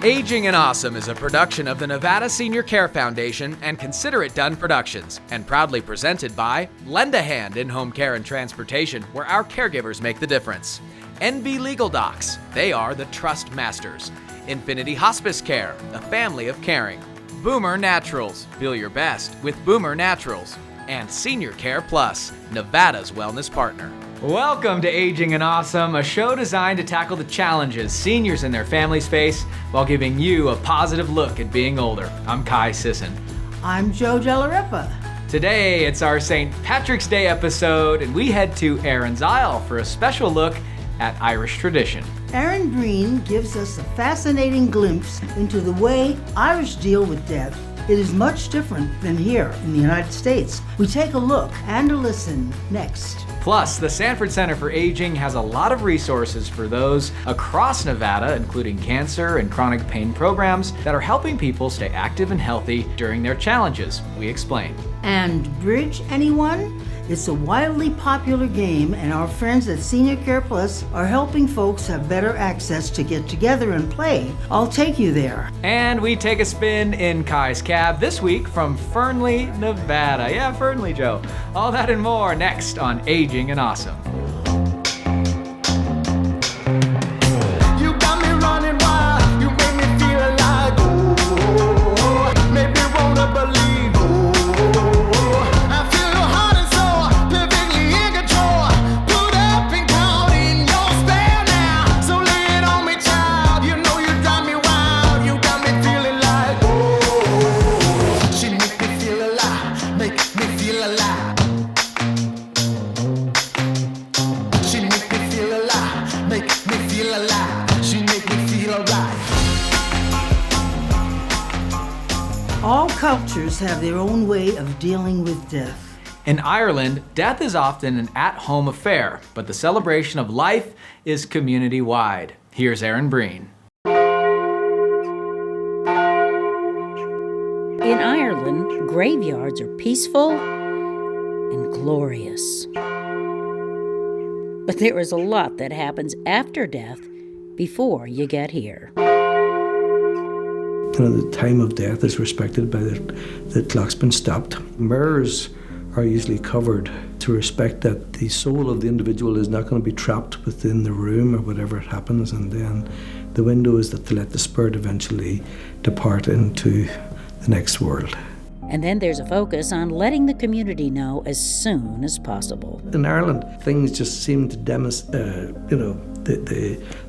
Aging and Awesome is a production of the Nevada Senior Care Foundation and Consider It Done Productions, and proudly presented by Lend a Hand in Home Care and Transportation, where our caregivers make the difference. NB Legal Docs, they are the trust masters. Infinity Hospice Care, a family of caring. Boomer Naturals, feel your best with Boomer Naturals. And Senior Care Plus, Nevada's wellness partner. Welcome to Aging and Awesome, a show designed to tackle the challenges seniors and their families face while giving you a positive look at being older. I'm Kai Sisson. I'm Joe Delarippa. Today, it's our St. Patrick's Day episode, and we head to Erin's Isle for a special look at Irish tradition. Erin Breen gives us a fascinating glimpse into the way Irish deal with death. It is much different than here in the United States. We take a look and a listen next. Plus, the Sanford Center for Aging has a lot of resources for those across Nevada, including cancer and chronic pain programs that are helping people stay active and healthy during their challenges. We explain. And bridge, anyone? It's a wildly popular game, and our friends at Senior Care Plus are helping folks have better access to get together and play. I'll take you there. And we take a spin in Kai's cab this week from Fernley, Nevada. Yeah, Fernley, Joe. All that and more next on Aging and Awesome. All cultures have their own way of dealing with death. In Ireland, death is often an at-home affair, but the celebration of life is community-wide. Here's Erin Breen. In Ireland, graveyards are peaceful and glorious. But there is a lot that happens after death before you get here. The time of death is respected by the clock's been stopped. Mirrors are usually covered to respect that the soul of the individual is not going to be trapped within the room or whatever happens, and then the window is to let the spirit eventually depart into the next world. And then there's a focus on letting the community know as soon as possible. In Ireland, things just seem to demonstrate,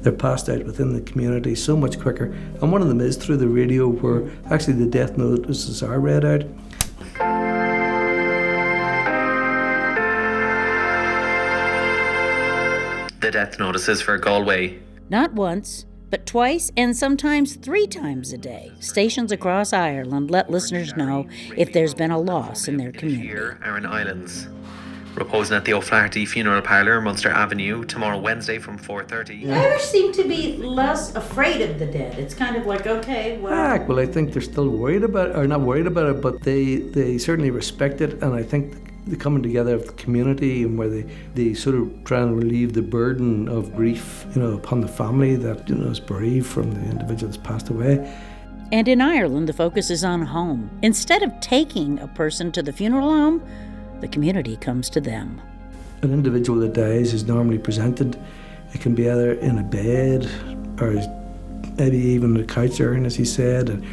they're passed out within the community so much quicker. And one of them is through the radio, where actually the death notices are read out. The death notices for Galway. Not once, but twice and sometimes 3 times a day. Stations across Ireland let listeners know if there's been a loss in their community. Here are in Islands. Reposing at the O'Flaherty Funeral Parlour, Munster Avenue, tomorrow Wednesday from 4:30. Irish seem to be less afraid of the dead. It's kind of like, okay, well... Well, I think they're still worried about it, or not worried about it, but they certainly respect it, and I think the coming together of the community, and where they sort of try and relieve the burden of grief, upon the family that, is bereaved from the individual that's passed away. And in Ireland, the focus is on home. Instead of taking a person to the funeral home, the community comes to them. An individual that dies is normally presented. It can be either in a bed or maybe even a couch urn, as he said. And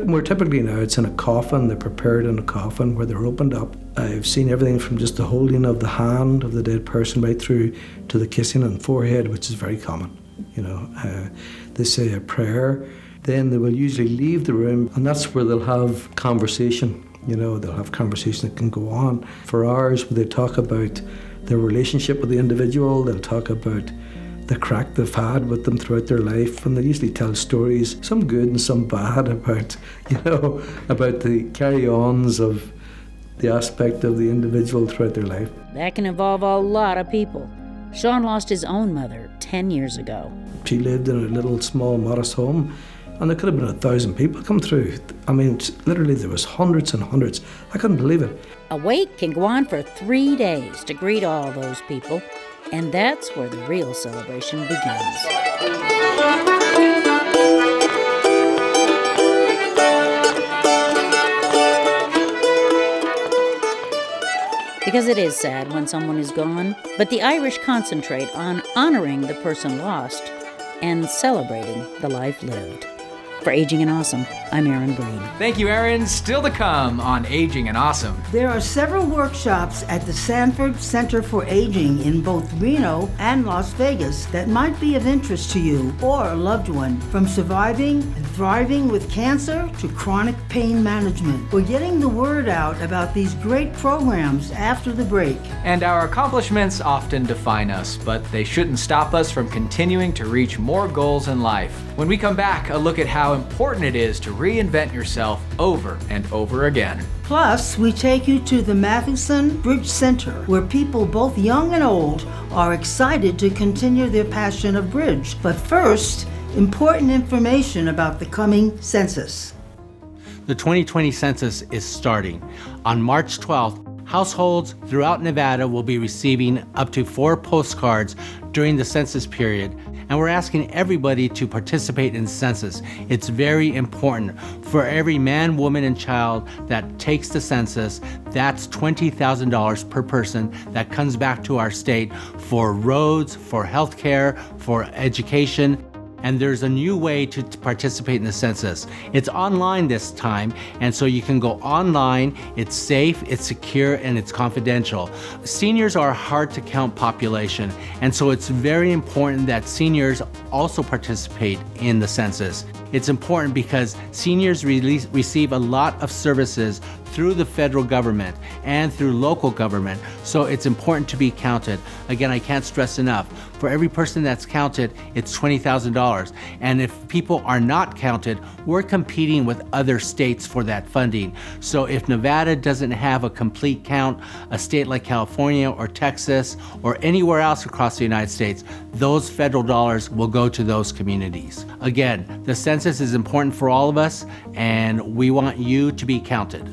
more typically now, it's in a coffin. They're prepared in a coffin where they're opened up. I've seen everything from just the holding of the hand of the dead person right through to the kissing on the forehead, which is very common. They say a prayer. Then they will usually leave the room, and that's where they'll have conversation. They'll have conversation that can go on for hours, where they talk about their relationship with the individual. They'll talk about the crack they've had with them throughout their life, and they usually tell stories, some good and some bad, about the carry-ons of the aspect of the individual throughout their life. That can involve a lot of people. Sean lost his own mother 10 years ago. She lived in a little, small, modest home, and there could have been 1,000 people come through. I mean, literally there was hundreds and hundreds. I couldn't believe it. A wait can go on for 3 days to greet all those people, and that's where the real celebration begins. because it is sad when someone is gone, but the Irish concentrate on honoring the person lost and celebrating the life lived. For Aging and Awesome, I'm Erin Breen. Thank you, Erin. Still to come on Aging and Awesome. There are several workshops at the Sanford Center for Aging in both Reno and Las Vegas that might be of interest to you or a loved one. From surviving and thriving with cancer to chronic pain management. We're getting the word out about these great programs after the break. And our accomplishments often define us, but they shouldn't stop us from continuing to reach more goals in life. When we come back, a look at how important it is to reinvent yourself over and over again. Plus, we take you to the Matheson Bridge Center, where people both young and old are excited to continue their passion of bridge. But first, important information about the coming census. The 2020 census is starting. On March 12th, households throughout Nevada will be receiving up to 4 postcards during the census period, and we're asking everybody to participate in the census. It's very important. For every man, woman, and child that takes the census, that's $20,000 per person that comes back to our state for roads, for healthcare, for education. And there's a new way to participate in the census. It's online this time, and so you can go online. It's safe, it's secure, and it's confidential. Seniors are a hard to count population, and so it's very important that seniors also participate in the census. It's important because seniors receive a lot of services through the federal government and through local government, so it's important to be counted. Again, I can't stress enough. For every person that's counted, it's $20,000. And if people are not counted, we're competing with other states for that funding. So if Nevada doesn't have a complete count, a state like California or Texas or anywhere else across the United States, those federal dollars will go to those communities. Again, the census is important for all of us, and we want you to be counted.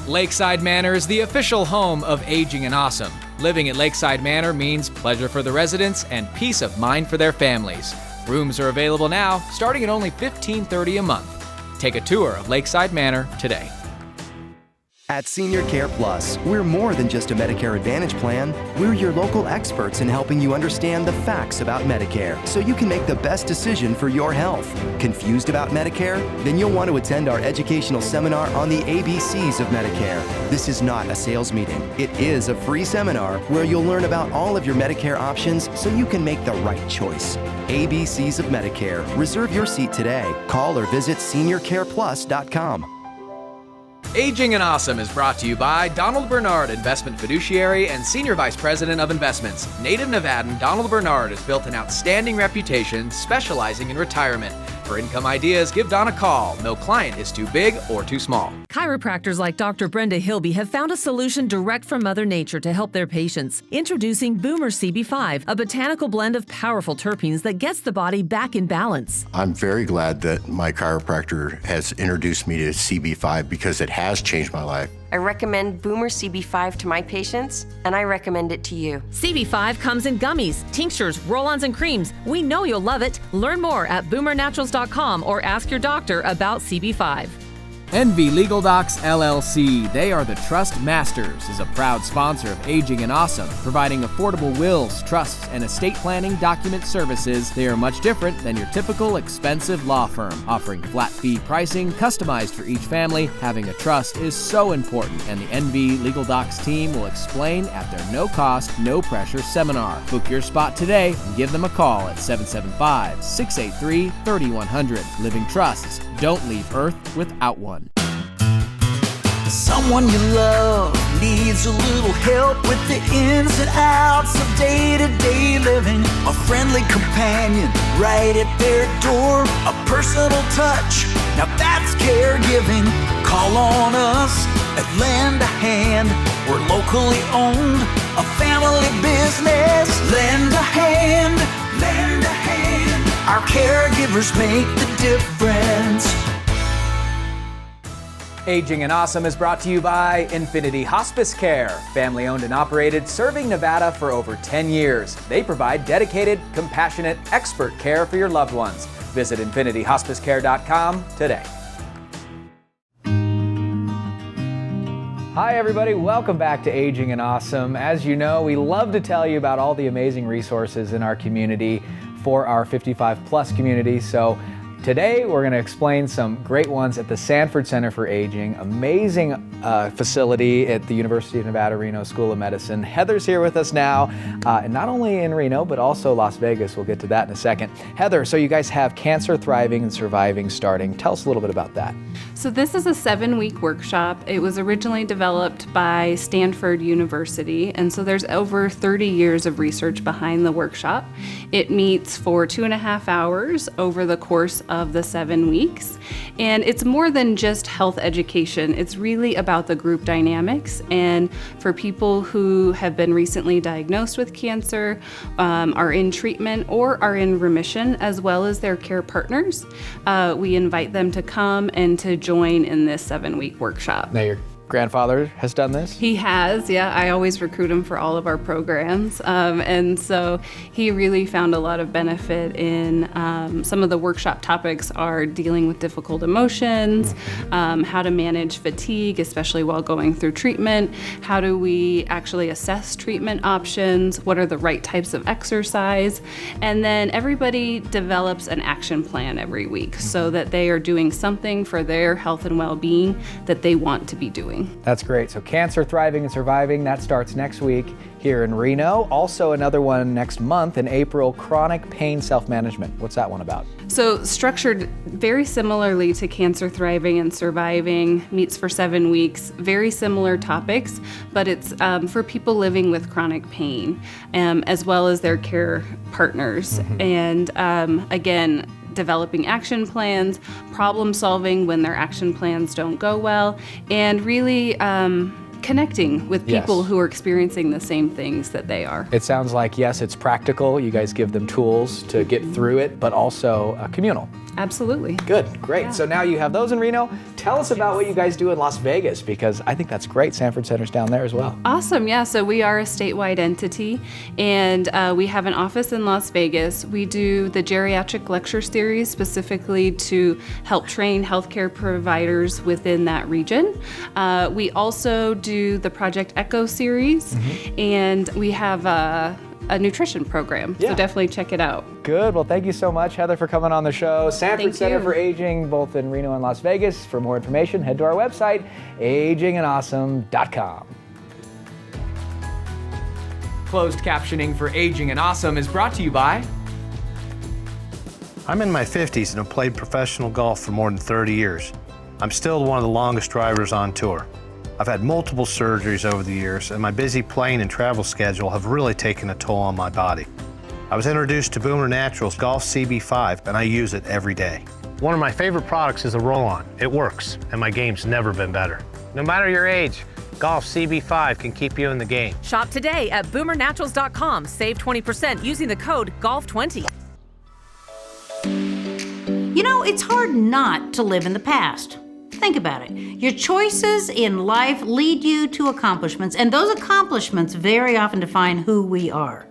Lakeside Manor is the official home of Aging and Awesome. Living at Lakeside Manor means pleasure for the residents and peace of mind for their families. Rooms are available now, starting at only $15.30 a month. Take a tour of Lakeside Manor today. At Senior Care Plus, we're more than just a Medicare Advantage plan. We're your local experts in helping you understand the facts about Medicare so you can make the best decision for your health. Confused about Medicare? Then you'll want to attend our educational seminar on the ABCs of Medicare. This is not a sales meeting. It is a free seminar where you'll learn about all of your Medicare options so you can make the right choice. ABCs of Medicare. Reserve your seat today. Call or visit seniorcareplus.com. Aging and Awesome is brought to you by Donald Bernard, Investment Fiduciary and Senior Vice President of Investments. Native Nevadan Donald Bernard has built an outstanding reputation specializing in retirement. For income ideas, give Don a call. No client is too big or too small. Chiropractors like Dr. Brenda Hilby have found a solution direct from Mother Nature to help their patients. Introducing Boomer CB5, a botanical blend of powerful terpenes that gets the body back in balance. I'm very glad that my chiropractor has introduced me to CB5 because it has changed my life. I recommend Boomer CB5 to my patients, and I recommend it to you. CB5 comes in gummies, tinctures, roll-ons, and creams. We know you'll love it. Learn more at boomernaturals.com or ask your doctor about CB5. NV Legal Docs LLC, they are the Trust Masters, is a proud sponsor of Aging and Awesome, providing affordable wills, trusts, and estate planning document services. They are much different than your typical expensive law firm, offering flat fee pricing customized for each family. Having a trust is so important, and the NV Legal Docs team will explain at their no-cost, no-pressure seminar. Book your spot today and give them a call at 775-683-3100. Living trusts. Don't leave Earth without one. Someone you love needs a little help with the ins and outs of day-to-day living. A friendly companion right at their door. A personal touch, now that's caregiving. Call on us at Lend a Hand. We're locally owned, a family business. Lend a hand, lend a hand. Our caregivers make the difference. Aging and Awesome is brought to you by Infinity Hospice Care, family owned and operated, serving Nevada for over 10 years. They provide dedicated, compassionate, expert care for your loved ones. Visit infinityhospicecare.com today. Hi everybody, welcome back to Aging and Awesome. As you know, we love to tell you about all the amazing resources in our community for our 55 plus community. So today we're going to explain some great ones at the Sanford Center for Aging, amazing facility at the University of Nevada, Reno School of Medicine. Heather's here with us now, and not only in Reno, but also Las Vegas. We'll get to that in a second. Heather, so you guys have Cancer Thriving and Surviving starting. Tell us a little bit about that. So this is a 7-week workshop. It was originally developed by Sanford University, and so there's over 30 years of research behind the workshop. It meets for 2.5 hours over the course of the 7 weeks, and it's more than just health education. It's really about the group dynamics, and for people who have been recently diagnosed with cancer, are in treatment or are in remission, as well as their care partners, we invite them to come and to join in this 7-week workshop. Now, your grandfather has done this? He has, yeah. I always recruit him for all of our programs. And so he really found a lot of benefit in some of the workshop topics are dealing with difficult emotions, how to manage fatigue, especially while going through treatment, how do we actually assess treatment options, what are the right types of exercise, and then everybody develops an action plan every week so that they are doing something for their health and well-being that they want to be doing. That's great. So Cancer Thriving and Surviving, that starts next week here in Reno. Also another one next month in April, Chronic Pain Self-Management. What's that one about? So structured very similarly to Cancer Thriving and Surviving, meets for 7 weeks, very similar topics, but it's for people living with chronic pain, as well as their care partners. And again, developing action plans, problem solving when their action plans don't go well, and really connecting with people who are experiencing the same things that they are. It sounds like, yes, it's practical. You guys give them tools to get through it, but also communal. Absolutely. Good, great. Yeah. So now you have those in Reno. Tell us about what you guys do in Las Vegas, because I think that's great. Sanford Center's down there as well. Awesome, yeah. So we are a statewide entity, and we have an office in Las Vegas. We do the geriatric lecture series specifically to help train healthcare providers within that region. We also do the Project Echo series, and we have a nutrition program, so definitely check it out. Good. Well, thank you so much, Heather, for coming on the show. Sanford Center for Aging, both in Reno and Las Vegas. For more information, head to our website, agingandawesome.com. Closed captioning for Aging and Awesome is brought to you by... I'm in my 50s and have played professional golf for more than 30 years. I'm still one of the longest drivers on tour. I've had multiple surgeries over the years, and my busy plane and travel schedule have really taken a toll on my body. I was introduced to Boomer Naturals Golf CB5, and I use it every day. One of my favorite products is a roll-on. It works, and my game's never been better. No matter your age, Golf CB5 can keep you in the game. Shop today at boomernaturals.com. Save 20% using the code GOLF20. You know, it's hard not to live in the past. Think about it. Your choices in life lead you to accomplishments, and those accomplishments very often define who we are.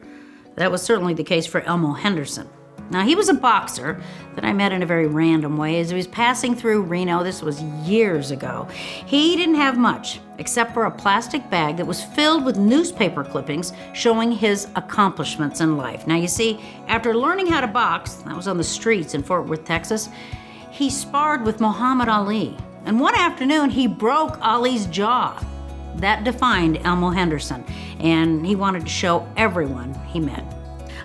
That was certainly the case for Elmo Henderson. Now, he was a boxer that I met in a very random way as he was passing through Reno. This was years ago. He didn't have much except for a plastic bag that was filled with newspaper clippings showing his accomplishments in life. Now, you see, after learning how to box, that was on the streets in Fort Worth, Texas, he sparred with Muhammad Ali. And one afternoon, he broke Ali's jaw. That defined Elmo Henderson, and he wanted to show everyone he met.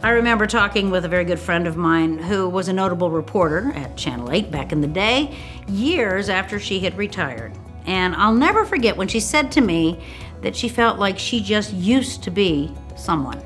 I remember talking with a very good friend of mine who was a notable reporter at Channel 8 back in the day, years after she had retired. And I'll never forget when she said to me that she felt like she just used to be someone.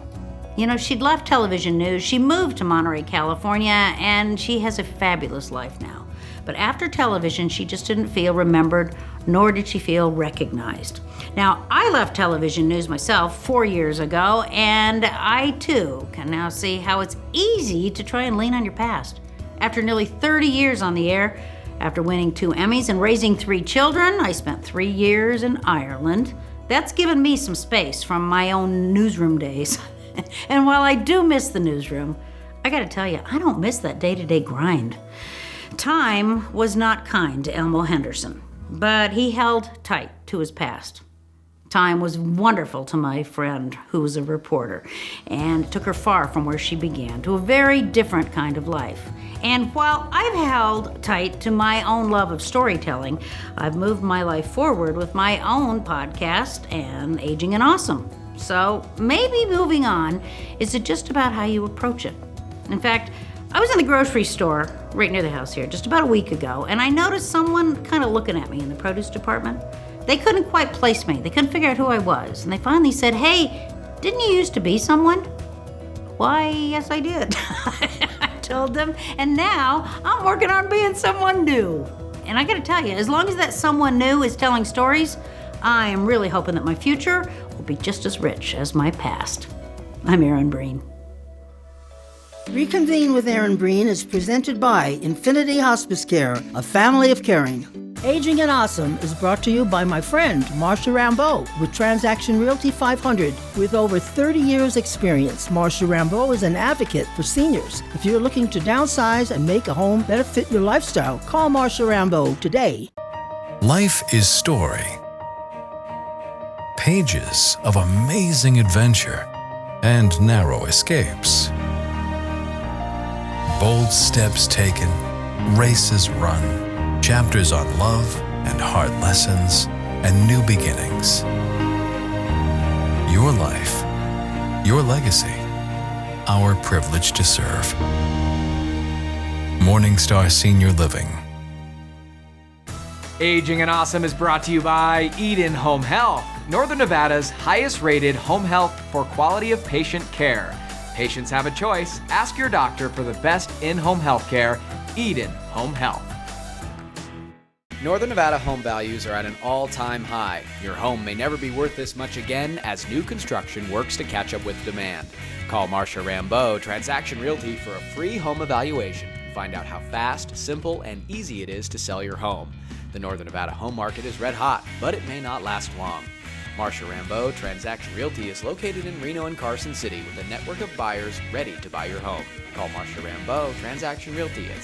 You know, she'd left television news, she moved to Monterey, California, and she has a fabulous life now. But after television, she just didn't feel remembered, nor did she feel recognized. Now, I left television news myself 4 years ago, and I too can now see how it's easy to try and lean on your past. After nearly 30 years on the air, after winning 2 Emmys and raising 3 children, I spent 3 years in Ireland. That's given me some space from my own newsroom days. And while I do miss the newsroom, I gotta tell you, I don't miss that day-to-day grind. Time was not kind to Elmo Henderson, but he held tight to his past. Time was wonderful to my friend who was a reporter, and took her far from where she began to a very different kind of life. And while I've held tight to my own love of storytelling, I've moved my life forward with my own podcast and Aging and Awesome. So maybe moving on is just about how you approach it. In fact, I was in the grocery store right near the house here just about a week ago, and I noticed someone kind of looking at me in the produce department. They couldn't quite place me. They couldn't figure out who I was. And they finally said, "Hey, didn't you used to be someone?" "Why, yes, I did." I told them, and now I'm working on being someone new. And I gotta tell you, as long as that someone new is telling stories, I am really hoping that my future will be just as rich as my past. I'm Erin Breen. Reconvene with Erin Breen is presented by Infinity Hospice Care, a family of caring. Aging and Awesome is brought to you by my friend, Marsha Rambeau, with Transaction Realty 500. With over 30 years' experience, Marsha Rambeau is an advocate for seniors. If you're looking to downsize and make a home better fit your lifestyle, call Marsha Rambeau today. Life is story. Pages of amazing adventure and narrow escapes. Bold steps taken, races run. Chapters on love and hard lessons and new beginnings. Your life, your legacy, our privilege to serve. Morningstar Senior Living. Aging and Awesome is brought to you by Eden Home Health, Northern Nevada's highest rated home health for quality of patient care. Patients have a choice. Ask your doctor for the best in-home health care. Eden Home Health. Northern Nevada home values are at an all-time high. Your home may never be worth this much again as new construction works to catch up with demand. Call Marsha Rambeau, Transaction Realty, for a free home evaluation and find out how fast, simple, and easy it is to sell your home. The Northern Nevada home market is red hot, but it may not last long. Marsha Rambeau, Transaction Realty, is located in Reno and Carson City with a network of buyers ready to buy your home. Call Marsha Rambeau, Transaction Realty at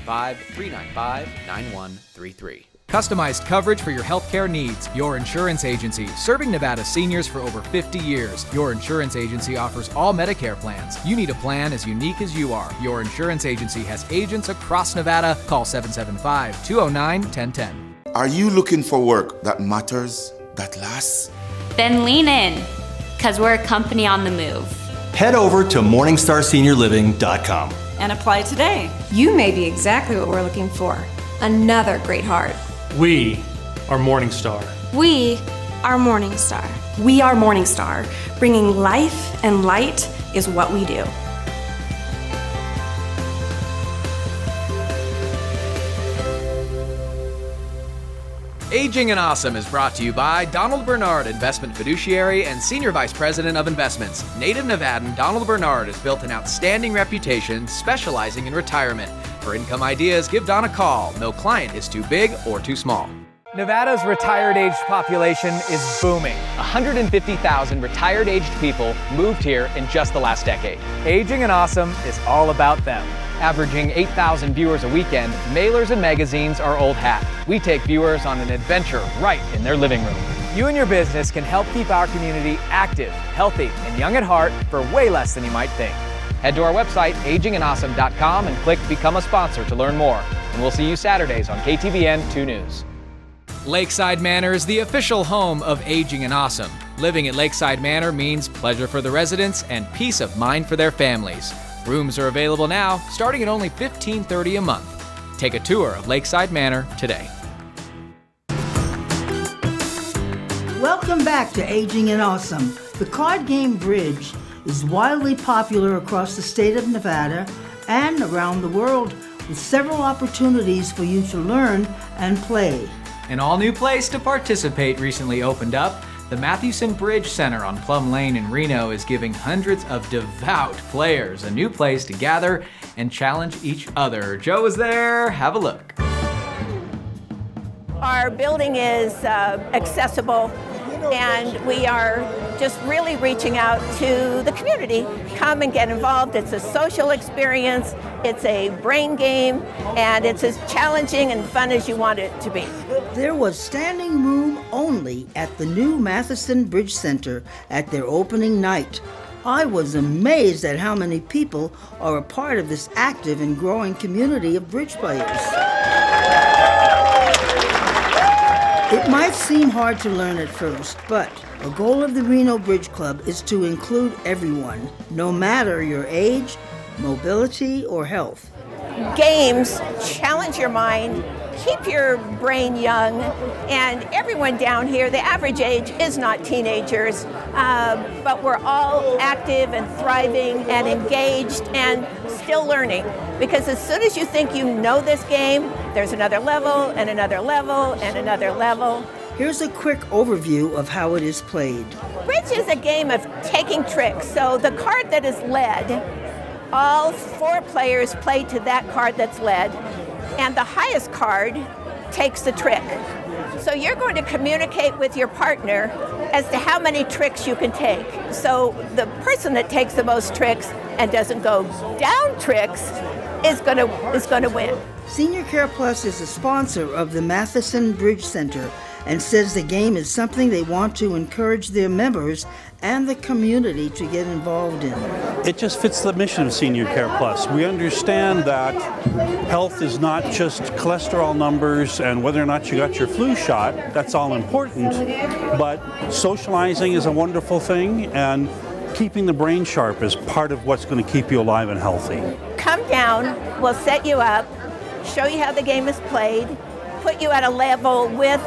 775-395-9133. Customized coverage for your healthcare needs. Your Insurance Agency, serving Nevada seniors for over 50 years. Your Insurance Agency offers all Medicare plans. You need a plan as unique as you are. Your Insurance Agency has agents across Nevada. Call 775-209-1010. Are you looking for work that matters, that lasts? Then lean in, because we're a company on the move. Head over to MorningstarSeniorLiving.com and apply today. You may be exactly what we're looking for. Another great heart. We are Morningstar. We are Morningstar. We are Morningstar. Bringing life and light is what we do. Aging and Awesome is brought to you by Donald Bernard, Investment Fiduciary and Senior Vice President of Investments. Native Nevadan Donald Bernard has built an outstanding reputation specializing in retirement. For income ideas, give Don a call. No client is too big or too small. Nevada's retired-aged population is booming. 150,000 retired-aged people moved here in just the last decade. Aging and Awesome is all about them. Averaging 8,000 viewers a weekend, mailers and magazines are old hat. We take viewers on an adventure right in their living room. You and your business can help keep our community active, healthy, and young at heart for way less than you might think. Head to our website, agingandawesome.com, and click Become a Sponsor to learn more. And we'll see you Saturdays on KTVN 2 News. Lakeside Manor is the official home of Aging and Awesome. Living at Lakeside Manor means pleasure for the residents and peace of mind for their families. Rooms are available now, starting at only $15.30 a month. Take a tour of Lakeside Manor today. Welcome back to Aging and Awesome. The card game Bridge is wildly popular across the state of Nevada and around the world, with several opportunities for you to learn and play. An all-new place to participate recently opened up. The Mathewson Bridge Center on Plum Lane in Reno is giving hundreds of devout players a new place to gather and challenge each other. Joe is there. Have a look. Our building is accessible, and we are just really reaching out to the community. Come and get involved. It's a social experience, it's a brain game, and it's as challenging and fun as you want it to be. There was standing room only only at the new Matheson Bridge Center at their opening night. I was amazed at how many people are a part of this active and growing community of bridge players. It might seem hard to learn at first, but a goal of the Reno Bridge Club is to include everyone, no matter your age, mobility, or health. Games challenge your mind, keep your brain young, and everyone down here, the average age is not teenagers, but we're all active and thriving and engaged and still learning. Because as soon as you think you know this game, there's another level and another level and another level. Here's a quick overview of how it is played. Bridge is a game of taking tricks. So the card that is led, all 4 players play to that card that's led, and the highest card takes the trick. So you're going to communicate with your partner as to how many tricks you can take. So the person that takes the most tricks and doesn't go down tricks is going to win. Senior Care Plus is a sponsor of the Matheson Bridge Center and says the game is something they want to encourage their members and the community to get involved in. It just fits the mission of Senior Care Plus. We understand that health is not just cholesterol numbers and whether or not you got your flu shot. That's all important, but socializing is a wonderful thing, and keeping the brain sharp is part of what's going to keep you alive and healthy. Come down, we'll set you up, show you how the game is played, put you at a level with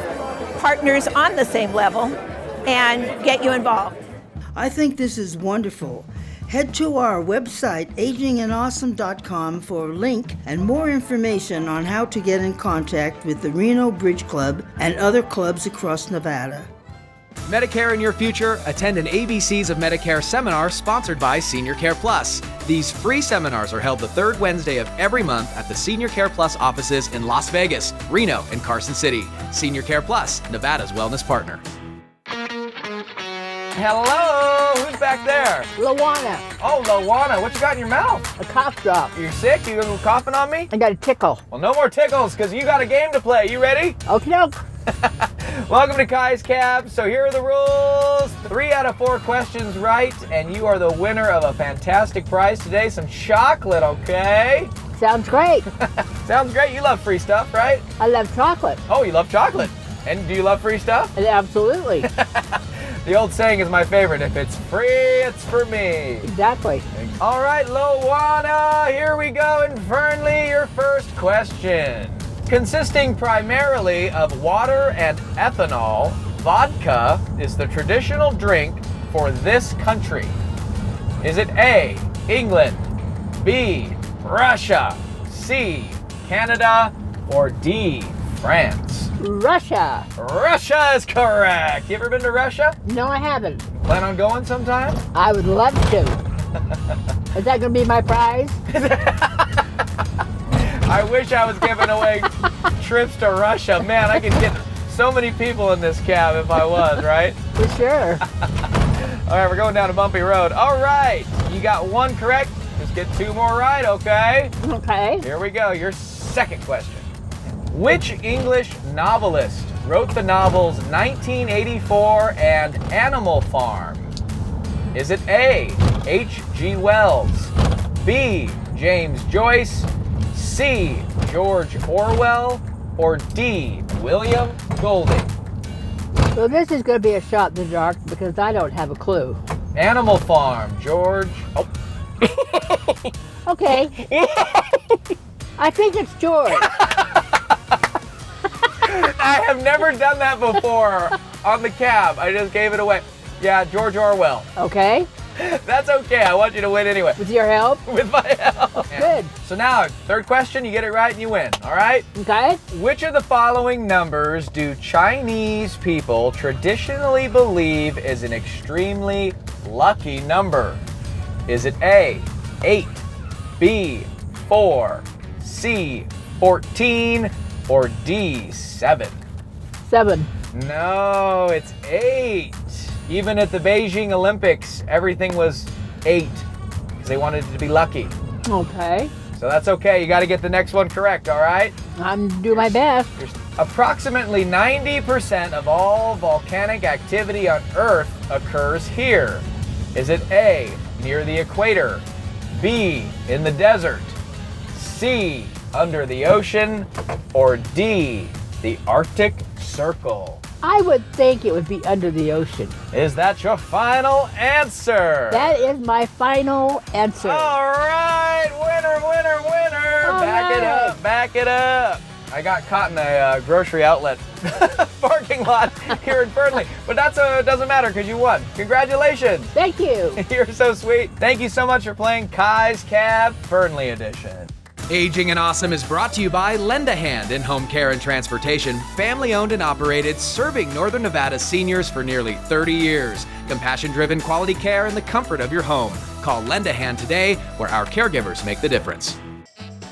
partners on the same level, and get you involved. I think this is wonderful. Head to our website, agingandawesome.com, for a link and more information on how to get in contact with the Reno Bridge Club and other clubs across Nevada. Medicare in your future, attend an ABCs of Medicare seminar sponsored by Senior Care Plus. These free seminars are held the 3rd Wednesday of every month at the Senior Care Plus offices in Las Vegas, Reno, and Carson City. Senior Care Plus, Nevada's wellness partner. Hello, who's back there? Lawana. Oh, Lawana, what you got in your mouth? A cough drop. You're sick? You coughing on me? I got a tickle. Well, no more tickles, because you got a game to play. You ready? Okie doke. Welcome to Kai's Cab. So here are the rules. 3 out of 4 questions right, and you are the winner of a fantastic prize today. Some chocolate, okay? Sounds great. Sounds great. You love free stuff, right? I love chocolate. Oh, you love chocolate. And do you love free stuff? Absolutely. The old saying is my favorite. If it's free, it's for me. Exactly. All right, Lowana, here we go. And Fernley, your first question. Consisting primarily of water and ethanol, vodka is the traditional drink for this country. Is it A, England, B, Russia, C, Canada, or D, France? Russia. Russia is correct. You ever been to Russia? No, I haven't. Plan on going sometime? I would love to. Is that going to be my prize? I wish I was giving away trips to Russia. Man, I could get so many people in this cab if I was, right? For sure. All right, we're going down a bumpy road. All right, you got 1 correct. Just get 2 more right, okay? Okay. Here we go. Your second question. Which English novelist wrote the novels 1984 and Animal Farm? Is it A, H.G. Wells, B, James Joyce, C, George Orwell, or D, William Golding? So this is going to be a shot in the dark because I don't have a clue. Animal Farm, George. Oh. Okay. I think it's George. I have never done that before on the cab. I just gave it away. Yeah, George Orwell. Okay. That's okay. I want you to win anyway. With your help? With my help. Good. So now, third question, you get it right and you win, all right? Okay. Which of the following numbers do Chinese people traditionally believe is an extremely lucky number? Is it A, 8, B, 4, C, 14, or D, 7? 7. No, it's 8. Even at the Beijing Olympics, everything was 8 because they wanted it to be lucky. Okay. So that's okay. You got to get the next one correct, all right? I'm doing my best. Your Approximately 90% of all volcanic activity on Earth occurs here. Is it A, near the equator, B, in the desert, C, under the ocean, or D, the Arctic Circle? I would think it would be under the ocean. Is that your final answer? That is my final answer. All right, winner, winner, winner. All back it right. up, back it up. I got caught in a grocery outlet parking lot here in Fernley, but that's doesn't matter because you won. Congratulations. Thank you. You're so sweet. Thank you so much for playing Kai's Cab Fernley Edition. Aging and Awesome is brought to you by Lend a Hand in Home Care and Transportation, family owned and operated, serving Northern Nevada seniors for nearly 30 years. Compassion-driven quality care in the comfort of your home. Call Lend a Hand today, where our caregivers make the difference.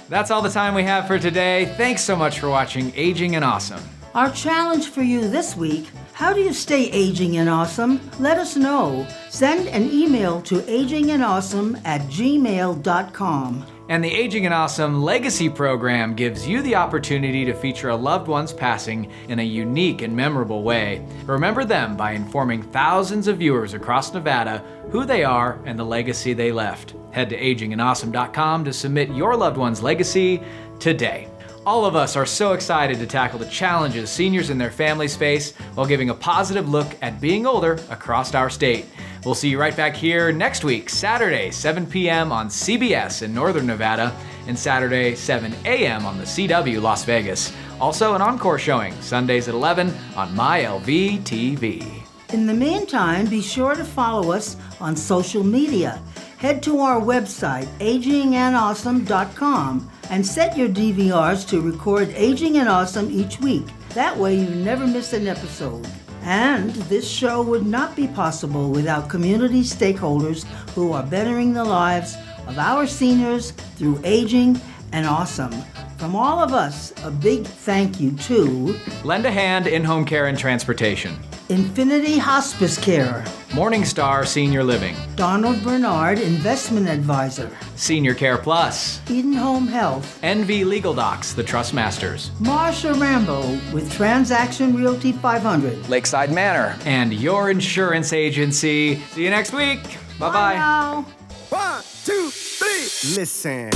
That's all the time we have for today. Thanks so much for watching Aging and Awesome. Our challenge for you this week: how do you stay aging and awesome? Let us know. Send an email to agingandawesome@gmail.com. And the Aging and Awesome Legacy Program gives you the opportunity to feature a loved one's passing in a unique and memorable way. Remember them by informing thousands of viewers across Nevada who they are and the legacy they left. Head to agingandawesome.com to submit your loved one's legacy today. All of us are so excited to tackle the challenges seniors and their families face while giving a positive look at being older across our state. We'll see you right back here next week, Saturday, 7 p.m. on CBS in Northern Nevada, and Saturday, 7 a.m. on the CW Las Vegas. Also an encore showing, Sundays at 11 on MyLV TV. In the meantime, be sure to follow us on social media. Head to our website, agingandawesome.com, and set your DVRs to record Aging and Awesome each week. That way you never miss an episode. And this show would not be possible without community stakeholders who are bettering the lives of our seniors through Aging and Awesome. From all of us, a big thank you to Lend a Hand in Home Care and Transportation, Infinity Hospice Care, Morningstar Senior Living, Donald Bernard, Investment Advisor, Senior Care Plus, Eden Home Health, NV Legal Docs, the Trust Masters, Marsha Rambo with Transaction Realty 500, Lakeside Manor, and your insurance agency. See you next week. Bye-bye. Bye now. 1, 2, 3, listen.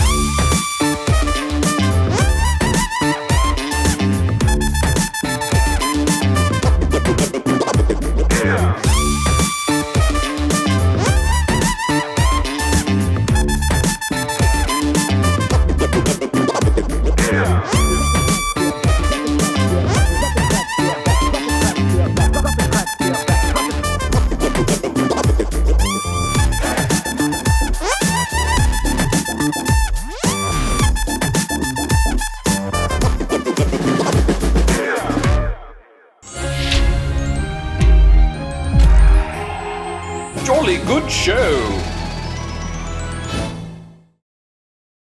Jolly good show.